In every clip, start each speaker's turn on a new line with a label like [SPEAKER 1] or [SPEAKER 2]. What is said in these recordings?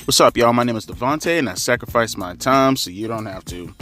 [SPEAKER 1] What's up, y'all? My name is Devontae, and I sacrificed my time so you don't have to.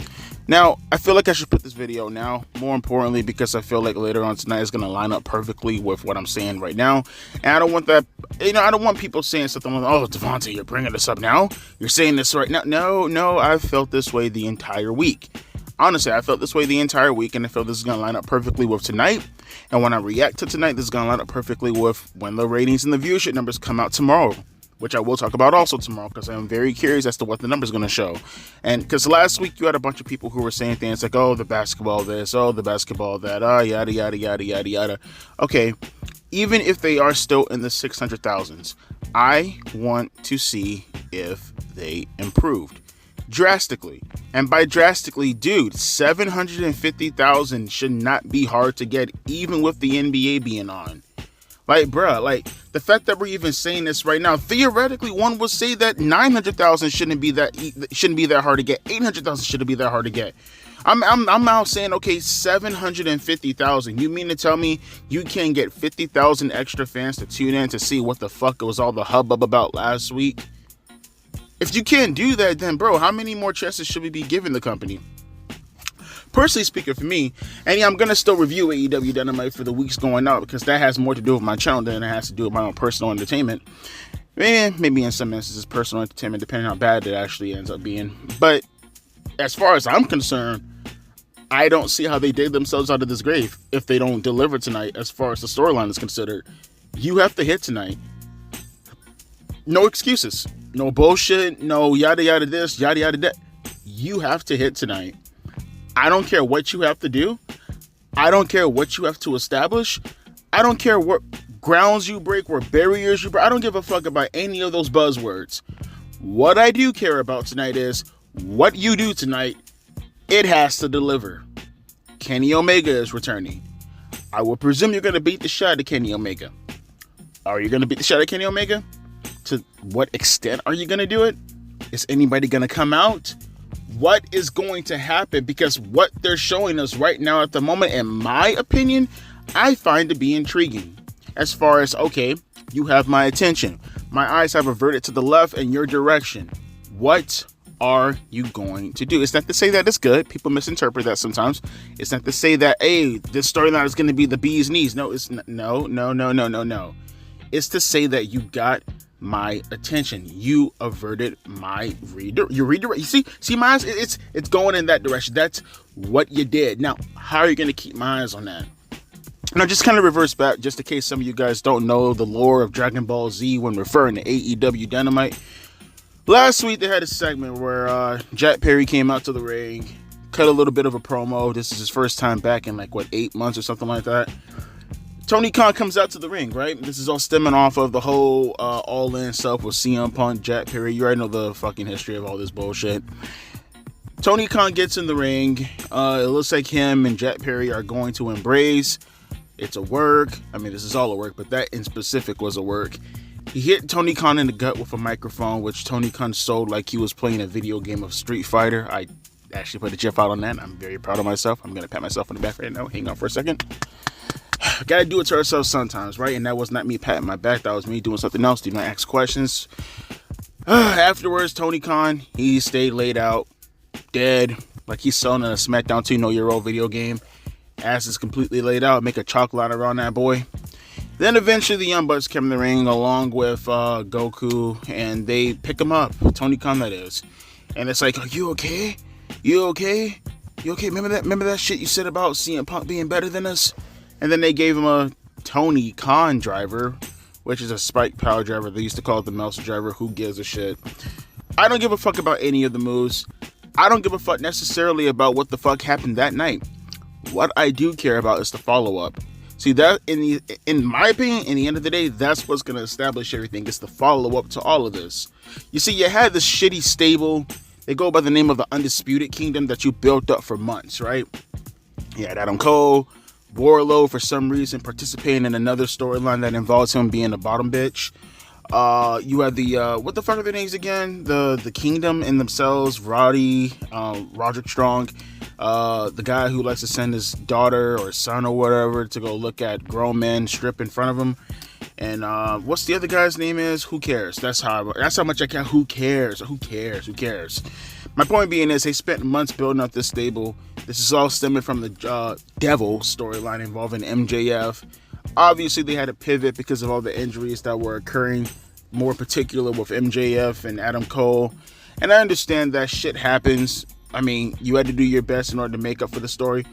[SPEAKER 1] Now, I feel like I should put this video now, more importantly, because I feel like later on tonight is going to line up perfectly with what I'm saying right now. And I don't want that, I don't want people saying something like, oh, Devontae, you're bringing this up now? You're saying this right now? No, I've felt this way the entire week. Honestly, I felt this way the entire week, and I feel this is going to line up perfectly with tonight. And when I react to tonight, this is going to line up perfectly with when the ratings and the viewership numbers come out tomorrow, which I will talk about also tomorrow, because I'm very curious as to what the number's going to show. And because last week you had a bunch of people who were saying things like, oh, the basketball this, oh, the basketball that, yada, yada, yada, yada, yada. Okay, even if they are still in the 600,000s, I want to see if they improved drastically. And by drastically, dude, 750,000 should not be hard to get, even with the NBA being on. Like, bruh, like, the fact that we're even saying this right now, theoretically, one would say that 900,000 shouldn't be that hard to get. 800,000 shouldn't be that hard to get. I'm now saying, okay, 750,000. You mean to tell me you can get 50,000 extra fans to tune in to see what the fuck was all the hubbub about last week? If you can't do that, then, bro, how many more chances should we be giving the company? Personally speaking, for me, and yeah, I'm going to still review AEW Dynamite for the weeks going out, because that has more to do with my channel than it has to do with my own personal entertainment. And maybe in some instances, personal entertainment, depending on how bad it actually ends up being. But as far as I'm concerned, I don't see how they dig themselves out of this grave if they don't deliver tonight as far as the storyline is considered. You have to hit tonight. No excuses. No bullshit. No yada yada this, yada yada that. You have to hit tonight. I don't care what you have to do. I don't care what you have to establish. I don't care what grounds you break, what barriers you break. I don't give a fuck about any of those buzzwords. What I do care about tonight is what you do tonight. It has to deliver. Kenny Omega is returning. I will presume you're going to beat the shit out of Kenny Omega. Are you going to beat the shit out of Kenny Omega? To what extent are you going to do it? Is anybody going to come out? What is going to happen? Because what they're showing us right now at the moment, in my opinion, I find to be intriguing. As far as, okay, you have my attention. My eyes have reverted to the left in your direction. What are you going to do? It's not to say that it's good. People misinterpret that sometimes. It's not to say that, hey, this storyline is going to be the bee's knees. No, it's not. No. It's to say that you got my attention. You averted my redirect. You see my eyes? It's going in that direction. That's what you did. Now, how are you going to keep my eyes on that? Now, just kind of reverse back, just in case some of you guys don't know the lore of Dragon Ball Z when referring to AEW Dynamite. Last week, they had a segment where Jack Perry came out to the ring, cut a little bit of a promo. This is his first time back in 8 months or something like that. Tony Khan comes out to the ring, right? This is all stemming off of the whole all-in stuff with CM Punk, Jack Perry. You already know the fucking history of all this bullshit. Tony Khan gets in the ring. It looks like him and Jack Perry are going to embrace. It's a work. I mean, this is all a work, but that in specific was a work. He hit Tony Khan in the gut with a microphone, which Tony Khan sold like he was playing a video game of Street Fighter. I actually put a GIF out on that. I'm very proud of myself. I'm going to pat myself on the back right now. Hang on for a second. Gotta do it to ourselves sometimes, right? And that was not me patting my back. That was me doing something else. Do not ask questions. Afterwards, Tony Khan, he stayed laid out, dead, like he's selling a SmackDown 2 know-your-old video game. Ass is completely laid out. Make a chalk line around that boy. Then eventually the Young Bucks came in the ring along with Goku, and they pick him up. Tony Khan, that is. And it's like, are you okay? You okay? You okay? Remember that shit you said about CM Punk being better than us? And then they gave him a Tony Khan driver, which is a spike power driver. They used to call it the mouse driver. Who gives a shit? I don't give a fuck about any of the moves. I don't give a fuck necessarily about what the fuck happened that night. What I do care about is the follow-up. See, that in my opinion, in the end of the day, that's what's going to establish everything. It's the follow-up to all of this. You see, you had this shitty stable. They go by the name of the Undisputed Kingdom that you built up for months, right? You had Adam Cole. Warlow, for some reason, participating in another storyline that involves him being a bottom bitch. You have the, what the fuck are their names again? The Kingdom in themselves, Roddy, Roderick Strong, the guy who likes to send his daughter or son or whatever to go look at grown men strip in front of him. And what's the other guy's name is? Who cares? That's how much I care. Who cares? My point being is they spent months building up this stable. This is all stemming from the Devil storyline involving MJF. Obviously, they had to pivot because of all the injuries that were occurring, more particular with MJF and Adam Cole. And I understand that shit happens. I mean, you had to do your best in order to make up for the story.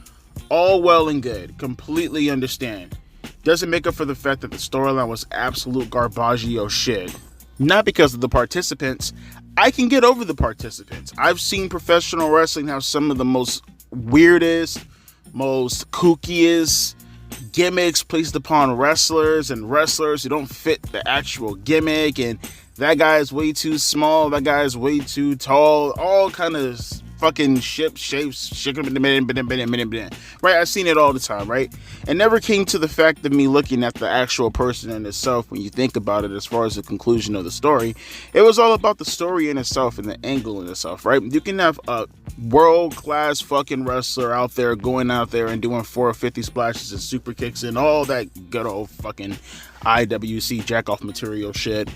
[SPEAKER 1] All well and good. Completely understand. Doesn't make up for the fact that the storyline was absolute garbaggio shit. Not because of the participants. I can get over the participants. I've seen professional wrestling have some of the most weirdest, most kookiest gimmicks placed upon wrestlers and wrestlers who don't fit the actual gimmick, and that guy is way too small, that guy is way too tall, all kind of fucking shapes, right? I've seen it all the time, right? It never came to the fact of me looking at the actual person in itself when you think about it as far as the conclusion of the story. It was all about the story in itself and the angle in itself, right? You can have a world-class fucking wrestler out there going out there and doing 450 splashes and super kicks and all that good old fucking IWC jack-off material shit.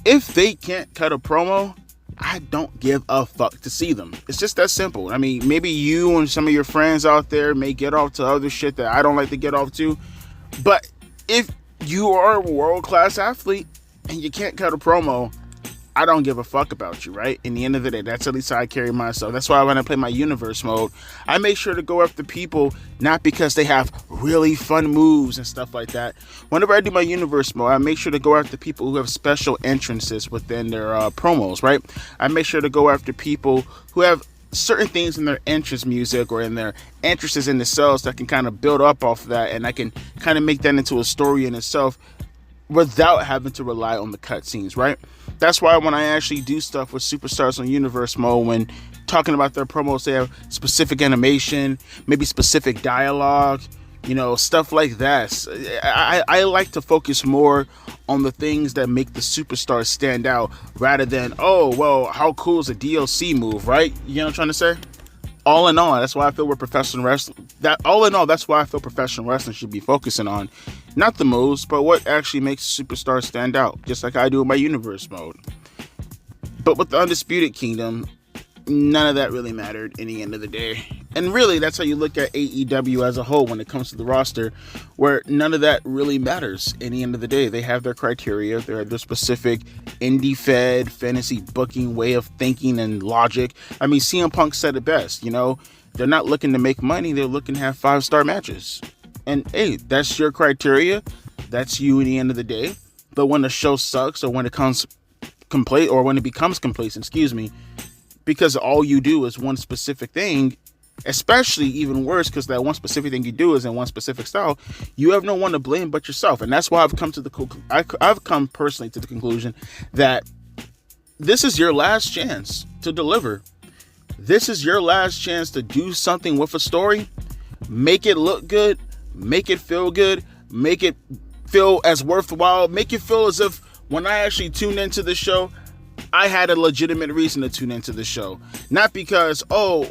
[SPEAKER 1] If they can't cut a promo, I don't give a fuck to see them. It's just that simple. I mean, maybe you and some of your friends out there may get off to other shit that I don't like to get off to. But if you are a world-class athlete and you can't cut a promo, I don't give a fuck about you, right? In the end of the day, that's at least how I carry myself. That's why when I play my universe mode, I make sure to go after people, not because they have really fun moves and stuff like that. Whenever I do my universe mode, I make sure to go after people who have special entrances within their promos, right? I make sure to go after people who have certain things in their entrance music or in their entrances in the cells that can kind of build up off of that, and I can kind of make that into a story in itself without having to rely on the cutscenes, right? That's why when I actually do stuff with superstars on universe mode, when talking about their promos, they have specific animation, maybe specific dialogue, stuff like that. I like to focus more on the things that make the superstars stand out rather than, oh, well, how cool is a DLC move, right? You know what I'm trying to say? All in all, that's why I feel professional wrestling should be focusing on not the moves, but what actually makes superstars stand out, just like I do in my universe mode. But with the Undisputed Kingdom, none of that really mattered in the end of the day. And really, that's how you look at AEW as a whole when it comes to the roster, where none of that really matters in the end of the day. They have their criteria, they have their specific indie-fed fantasy booking way of thinking and logic. I mean, CM Punk said it best, they're not looking to make money, they're looking to have 5-star matches. And hey, that's your criteria, that's you in the end of the day. But when the show sucks, or when it becomes complacent, because all you do is one specific thing, especially even worse because that one specific thing you do is in one specific style, you have no one to blame but yourself. And that's why I've come personally to the conclusion that this is your last chance to deliver. This is your last chance to do something with a story, make it look good, make it feel good, make it feel as worthwhile, make it feel as if when I actually tuned into the show, I had a legitimate reason to tune into the show. Not because, I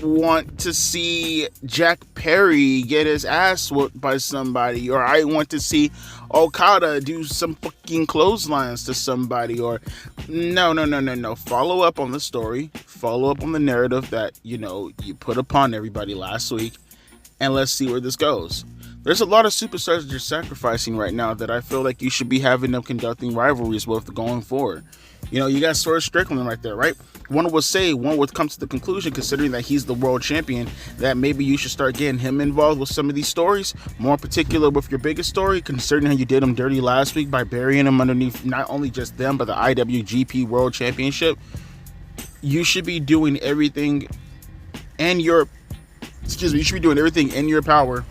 [SPEAKER 1] want to see Jack Perry get his ass whooped by somebody, or I want to see Okada do some fucking clotheslines to somebody, or no. Follow up on the story, follow up on the narrative that, you put upon everybody last week, and let's see where this goes. There's a lot of superstars that you're sacrificing right now that I feel like you should be having them conducting rivalries with going forward. You got Swerve Strickland right there, right? One would come to the conclusion, considering that he's the world champion, that maybe you should start getting him involved with some of these stories, more particular with your biggest story, considering how you did him dirty last week by burying him underneath not only just them, but the IWGP World Championship. You should be doing everything in your power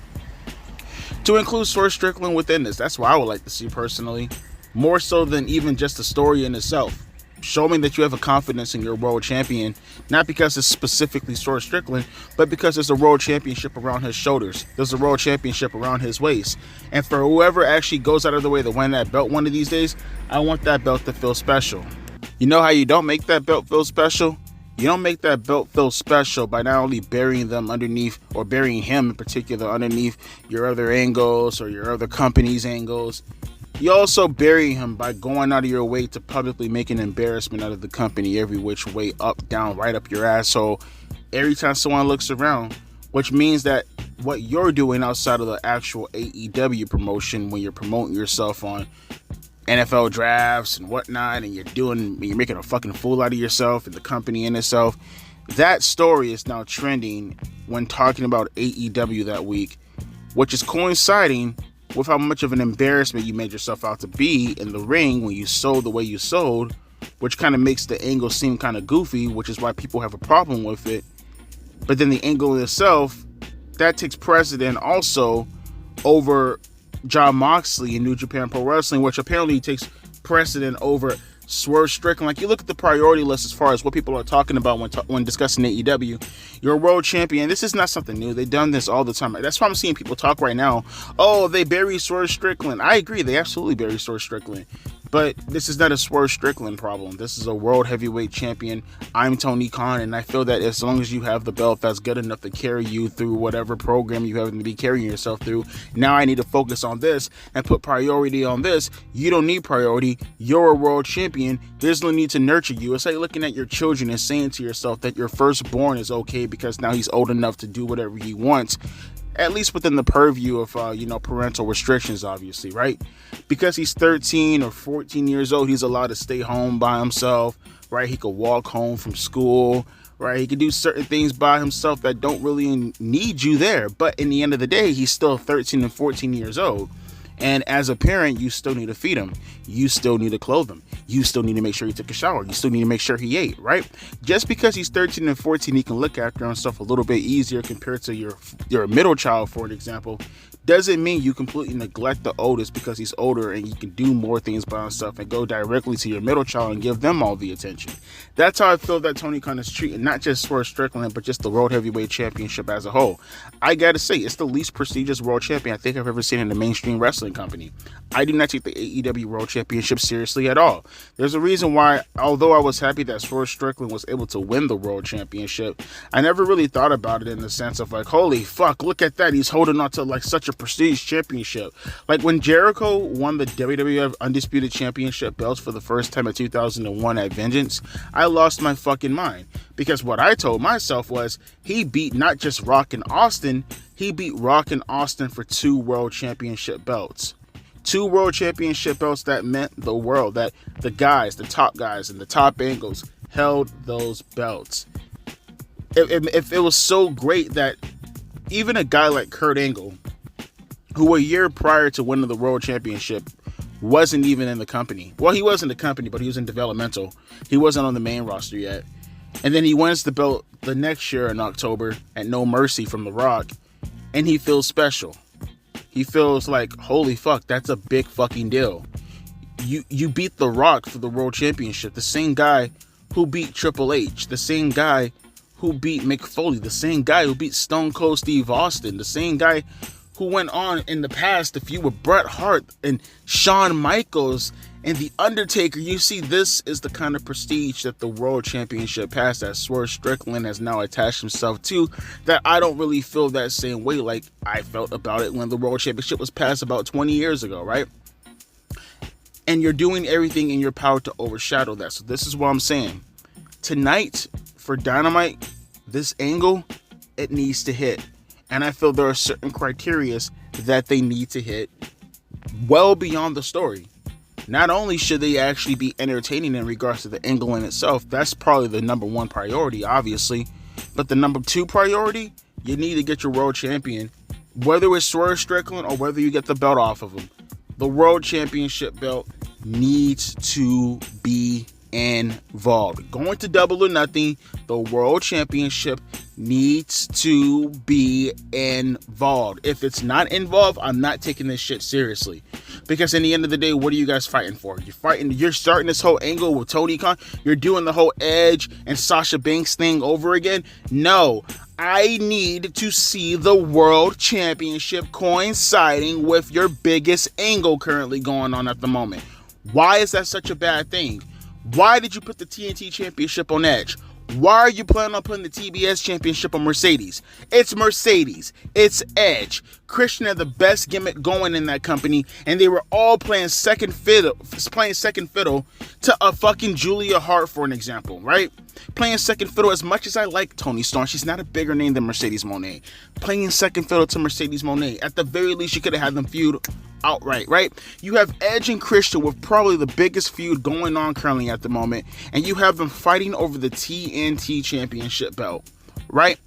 [SPEAKER 1] to include Swerve Strickland within this. That's what I would like to see personally, more so than even just the story in itself. Show me that you have a confidence in your world champion, not because it's specifically Swerve Strickland, but because there's a world championship around his shoulders. There's a world championship around his waist. And for whoever actually goes out of the way to win that belt one of these days, I want that belt to feel special. You know how you don't make that belt feel special? You don't make that belt feel special by not only burying them underneath, or burying him in particular underneath your other angles or your other company's angles. You also bury him by going out of your way to publicly make an embarrassment out of the company every which way, up, down, right up your asshole, every time someone looks around. Which means that what you're doing outside of the actual AEW promotion, when you're promoting yourself on NFL drafts and whatnot, and you're making a fucking fool out of yourself and the company in itself, that story is now trending when talking about AEW that week, which is coinciding with how much of an embarrassment you made yourself out to be in the ring when you sold the way you sold, which kind of makes the angle seem kind of goofy, which is why people have a problem with it. But then the angle itself, that takes precedent also over Jon Moxley in New Japan Pro Wrestling, which apparently takes precedent over Swerve Strickland. Like, you look at the priority list as far as what people are talking about when discussing AEW. You're a world champion. This is not something new. They've done this all the time. That's why I'm seeing people talk right now. Oh, they bury Swerve Strickland. I agree. They absolutely bury Swerve Strickland. But this is not a Swerve Strickland problem. This is a world heavyweight champion. I'm Tony Khan, and I feel that as long as you have the belt that's good enough to carry you through whatever program you happen to be carrying yourself through, now I need to focus on this and put priority on this. You don't need priority. You're a world champion. There's no need to nurture you. It's like looking at your children and saying to yourself that your firstborn is okay because now he's old enough to do whatever he wants. At least within the purview of, parental restrictions, obviously, right? Because he's 13 or 14 years old, he's allowed to stay home by himself, right? He could walk home from school, right? He could do certain things by himself that don't really need you there. But in the end of the day, he's still 13 and 14 years old. And as a parent, you still need to feed him. You still need to clothe him. You still need to make sure he took a shower. You still need to make sure he ate, right? Just because he's 13 and 14, he can look after himself a little bit easier compared to your middle child, for an example, doesn't mean you completely neglect the oldest because he's older and he can do more things by himself and go directly to your middle child and give them all the attention. That's how I feel that Tony Khan is treating not just Swerve Strickland, but just the World Heavyweight Championship as a whole. I gotta say, it's the least prestigious world champion I think I've ever seen in the mainstream wrestling company. I do not take the AEW World Championship seriously at all. There's a reason why, although I was happy that Swerve Strickland was able to win the World Championship, I never really thought about it in the sense of like, holy fuck, look at that, he's holding on to like such a prestige championship. Like when Jericho won the WWF Undisputed Championship belts for the first time in 2001 at Vengeance, I lost my fucking mind. Because what I told myself was, he beat not just Rock and Austin, he beat Rock and Austin for 2 World Championship belts. 2 World Championship belts that meant the world, that the guys, the top guys and the top angles held those belts. If it was so great that even a guy like Kurt Angle, who a year prior to winning the World Championship wasn't even in the company. Well, he was in the company, but he was in developmental. He wasn't on the main roster yet. And then he wins the belt the next year in October at No Mercy from The Rock, and he feels special. He feels like, holy fuck, that's a big fucking deal. You beat The Rock for the World Championship, the same guy who beat Triple H, the same guy who beat Mick Foley, the same guy who beat Stone Cold Steve Austin, the same guy who went on in the past to feud with Bret Hart and Shawn Michaels and The Undertaker. You see, this is the kind of prestige that the World Championship has, that Swerve Strickland has now attached himself to, that I don't really feel that same way like I felt about it when the World Championship was passed about 20 years ago, right? And you're doing everything in your power to overshadow that. So this is what I'm saying. Tonight, for Dynamite, this angle, it needs to hit. And I feel there are certain criteria that they need to hit well beyond the story. Not only should they actually be entertaining in regards to the angle in itself, that's probably the number 1 priority, obviously. But the number 2 priority, you need to get your world champion, whether it's Swerve Strickland or whether you get the belt off of him. The World Championship belt needs to be involved. Going to Double or Nothing, the World Championship needs to be involved. If it's not involved, I'm not taking this shit seriously. Because in the end of the day, what are you guys fighting for? You're starting this whole angle with Tony Khan. You're doing the whole Edge and Sasha Banks thing over again. No, I need to see the World Championship coinciding with your biggest angle currently going on at the moment. Why is that such a bad thing? Why did you put the TNT Championship on Edge? Why are you planning on putting the TBS championship on Mercedes? It's Mercedes. It's Edge. Christian had the best gimmick going in that company, and they were all playing second fiddle to a fucking Julia Hart, for an example, right? Playing second fiddle. As much as I like Toni Storm, she's not a bigger name than Mercedes Moné. Playing second fiddle to Mercedes Moné. At the very least, you could have had them feud outright, right? You have Edge and Christian with probably the biggest feud going on currently at the moment, and you have them fighting over the TNT championship belt, right?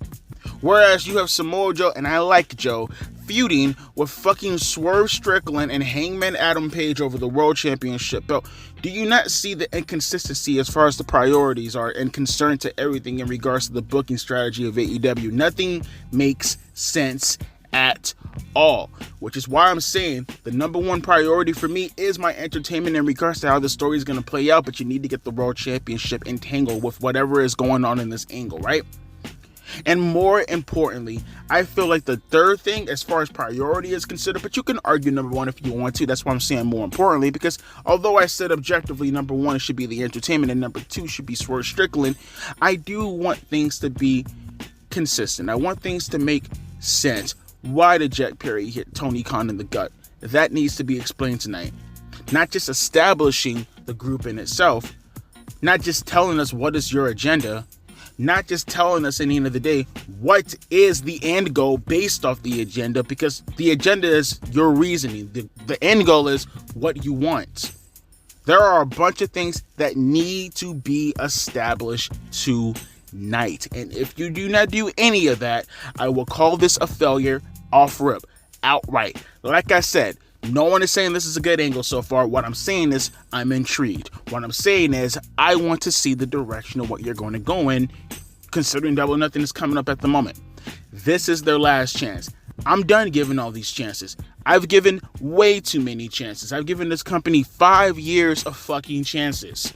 [SPEAKER 1] Whereas you have Samoa Joe, and I like Joe, feuding with fucking Swerve Strickland and Hangman Adam Page over the world championship belt. Do you not see the inconsistency as far as the priorities are and concern to everything in regards to the booking strategy of AEW? Nothing makes sense at all, which is why I'm saying the number one priority for me is my entertainment in regards to how the story is going to play out, but you need to get the world championship entangled with whatever is going on in this angle, right? And more importantly, I feel like the third thing as far as priority is considered, but you can argue number one if you want to. That's why I'm saying more importantly, because although I said objectively number one should be the entertainment and number two should be Swerve Strickland, I do want things to be consistent. I want things to make sense. Why did Jack Perry hit Tony Khan in the gut? That needs to be explained tonight. Not just establishing the group in itself, not just telling us what is your agenda, not just telling us at the end of the day what is the end goal based off the agenda, because the agenda is your reasoning. The end goal is what you want. There are a bunch of things that need to be established tonight. And if you do not do any of that, I will call this a failure off rip, outright. Like I said, no one is saying this is a good angle so far. What I'm saying is I'm intrigued. What I'm saying is I want to see the direction of what you're going to go in, considering Double or Nothing is coming up at the moment. This is their last chance. I'm done giving all these chances. I've given way too many chances. I've given this company 5 years of fucking chances.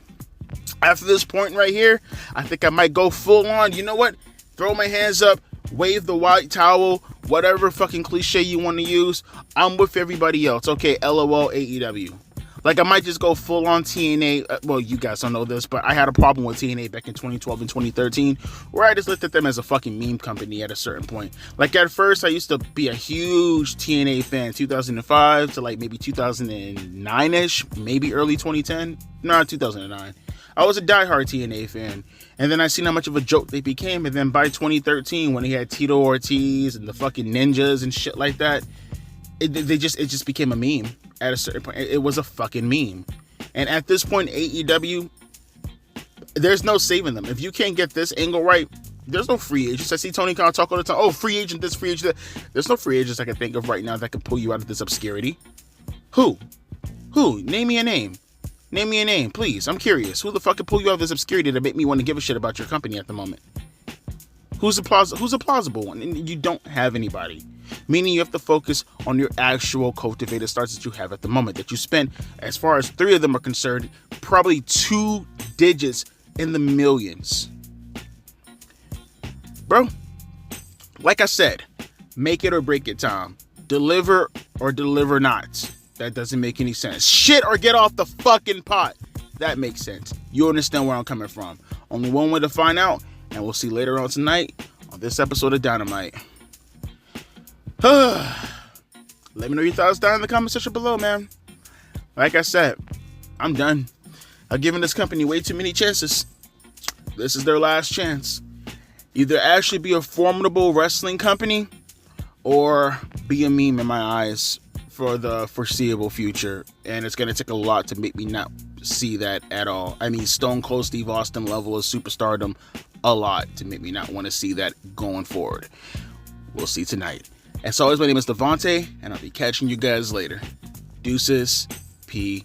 [SPEAKER 1] After this point right here, I think I might go full on. You know what? Throw my hands up, wave the white towel, whatever fucking cliche you want to use. I'm with everybody else. Okay, LOL AEW. Like, I might just go full on TNA. Well, you guys don't know this, but I had a problem with TNA back in 2012 and 2013, where I just looked at them as a fucking meme company at a certain point. Like, at first, I used to be a huge TNA fan, 2005 to like maybe 2009-ish, maybe early 2010. No, 2009. I was a diehard TNA fan, and then I seen how much of a joke they became, and then by 2013, when he had Tito Ortiz and the fucking ninjas and shit like that, it just became a meme at a certain point. It was a fucking meme. And at this point, AEW, there's no saving them. If you can't get this angle right, there's no free agents. I see Tony Khan talk all the time, oh, free agent this, free agent that. There's no free agents I can think of right now that can pull you out of this obscurity. Who? Name me a name. Name me a name, please. I'm curious. Who the fuck can pull you out of this obscurity to make me want to give a shit about your company at the moment? Who's a plausible one? And you don't have anybody. Meaning you have to focus on your actual cultivated stars that you have at the moment. That you spend, as far as 3 of them are concerned, probably 2 digits in the millions. Bro, like I said, make it or break it, Tom. Deliver or deliver not. That doesn't make any sense. Shit or get off the fucking pot. That makes sense. You understand where I'm coming from. Only one way to find out, and we'll see later on tonight on this episode of Dynamite. Let me know your thoughts down in the comment section below, man. Like I said, I'm done. I've given this company way too many chances. This is their last chance. Either actually be a formidable wrestling company or be a meme in my eyes for the foreseeable future, and it's going to take a lot to make me not see that at all. I mean, Stone Cold Steve Austin level of superstardom, a lot to make me not want to see that going forward. We'll see tonight. As always, my name is Devontae, and I'll be catching you guys later. Deuces, P.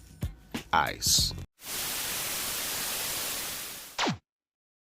[SPEAKER 1] Ice.